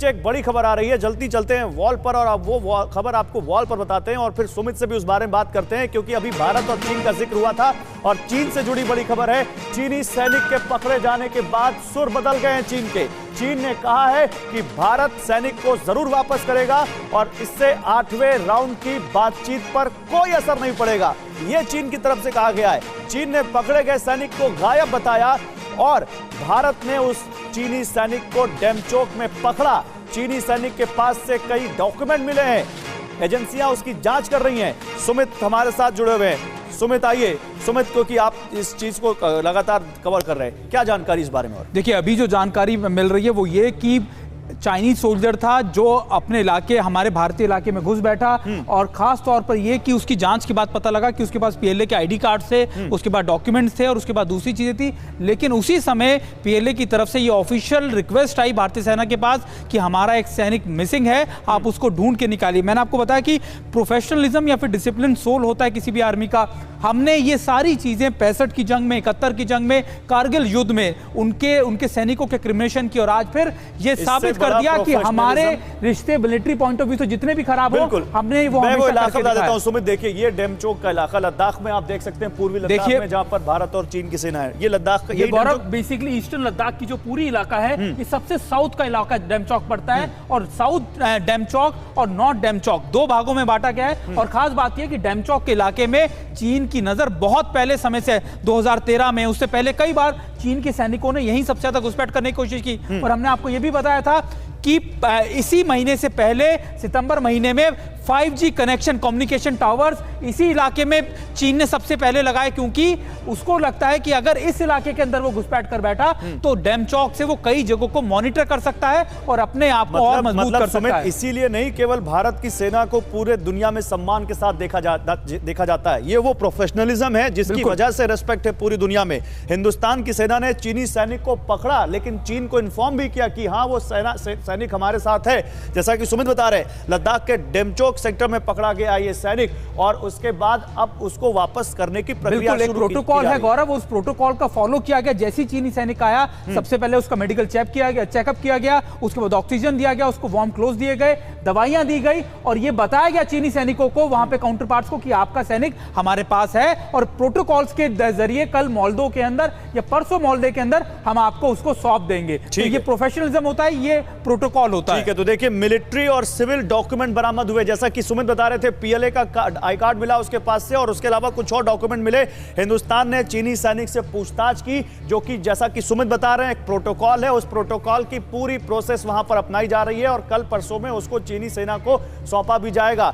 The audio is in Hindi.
नीचे एक बड़ी खबर आ रही है, जल्दी चलते हैं वॉल पर और अब वो खबर आपको वॉल पर बताते हैं और फिर सुमित से भी उस बारे में बात करते हैं, क्योंकि अभी भारत और चीन का जिक्र हुआ था और चीन से जुड़ी बड़ी खबर है। चीनी सैनिक के पकड़े जाने के बाद सुर बदल गए हैं चीन के। चीन ने कहा है कि भारत सैनिक को जरूर वापस करेगा और इससे 8वें राउंड की बातचीत पर कोई असर नहीं पड़ेगा, यह चीन की तरफ से कहा गया है। चीन ने पकड़े गए सैनिक को गायब बताया और भारत ने उस चीनी सैनिक को डेमचोक में पकड़ा। चीनी सैनिक के पास से कई डॉक्यूमेंट मिले हैं, एजेंसियां उसकी जांच कर रही हैं। सुमित हमारे साथ जुड़े हुए हैं। सुमित आइए। सुमित, क्योंकि आप इस चीज को लगातार कवर कर रहे हैं, क्या जानकारी इस बारे में? और देखिए, अभी जो जानकारी मिल रही है वो ये कि चाइनीज सोल्जर था जो अपने इलाके, हमारे भारतीय इलाके में घुस बैठा और खास तौर पर यह कि उसकी जांच के बाद पता लगा कि उसके पास पीएलए के आईडी कार्ड थे, उसके बाद डॉक्यूमेंट्स थे और उसके बाद दूसरी चीजें थी। लेकिन उसी समय पीएलए की तरफ से ये ऑफिशियल रिक्वेस्ट आई भारतीय सेना के पास कि हमारा एक सैनिक मिसिंग है, आप उसको ढूंढ के निकालिए। मैंने आपको बताया कि प्रोफेशनलिज्म या फिर डिसिप्लिन सोल होता है किसी भी आर्मी का। हमने ये सारी चीजें 65 की जंग में, 71 की जंग में, कारगिल युद्ध में उनके सैनिकों के क्रिमिनेशन की और आज फिर ये साबित कर दिया कि हमारे रिश्ते मिलिट्री पॉइंट ऑफ व्यू से जितने भी खराब हो, हमने वो इलाका बता देता हूं। सुमित, देखिए ये डेमचोक का इलाका लद्दाख में आप देख सकते हैं, पूर्वी लद्दाख में जहां पर भारत और चीन की सेना है। ये लद्दाख का, ये गौरव बेसिकली ईस्टर्न लद्दाख की जो पूरी इलाका है, ये सबसे साउथ का इलाका डेमचोक पड़ता है और साउथ डेमचोक और नॉर्थ डेमचोक दो भागों में बांटा गया है। और खास बात यह कि डेमचोक के इलाके में चीन की नजर बहुत पहले समय से 2013 में, उससे पहले कई बार चीन के सैनिकों ने यहीं सबसे ज्यादा घुसपैठ करने की कोशिश की। और हमने आपको यह भी बताया था कि इसी महीने से पहले सितंबर महीने में 5G कनेक्शन कम्युनिकेशन टावर्स इसी इलाके में चीन ने सबसे पहले लगाए, क्योंकि उसको लगता है कि अगर इस इलाके के अंदर वो घुसपैठ कर बैठा तो डेमचोक से वो कई जगहों को मॉनिटर कर सकता है और अपने आप को और मजबूत कर सकता है। इसीलिए नहीं केवल भारत की सेना को पूरे दुनिया में सम्मान के साथ देखा जाता है, ये वो प्रोफेशनलिज्म है जिसकी वजह से रेस्पेक्ट है पूरी दुनिया में। हिंदुस्तान की सेना ने चीनी सैनिक को पकड़ा, लेकिन चीन को इन्फॉर्म भी किया कि हाँ वो सैनिक हमारे साथ है। जैसा कि सुमित बता रहे, लद्दाख के डेमचोक सेक्टर में पकड़ा गया ये सैनिक और उसके बाद अब उसको वापस करने की प्रक्रिया शुरू की प्रोटोकॉल है गौरव, उस प्रोटोकॉल का फॉलो किया गया। जैसी चीनी सैनिक आया, सबसे पहले उसका मेडिकल चेकअप किया गया, उसके बाद ऑक्सीजन दिया गया, उसको वार्म क्लोथ दिए गए, दवाइयां दी गई और यह बताया गया चीनी सैनिकों को, वहां पे काउंटर पार्ट्स को, कि आपका सैनिक हमारे पास है और प्रोटोकॉल्स के जरिए कल मोल्दो के अंदर या परसों मोल्दो के अंदर हम आपको उसको सौंप देंगे। तो ये प्रोफेशनलिज्म होता है, ये प्रोटोकॉल होता है। ठीक है, तो देखिए मिलिट्री और सिविल डॉक्यूमेंट बरामद हुए, जैसा कि सुमित बता रहे थे। पीएलए का आई कार्ड मिला उसके पास से और उसके अलावा कुछ और डॉक्यूमेंट मिले। हिंदुस्तान ने चीनी सैनिक से पूछताछ की, जो कि जैसा कि सुमित बता रहे हैं एक प्रोटोकॉल है, उस प्रोटोकॉल की पूरी प्रोसेस वहां पर अपनाई जा रही है और कल परसों में उसको चीनी सेना को सौंपा भी जाएगा।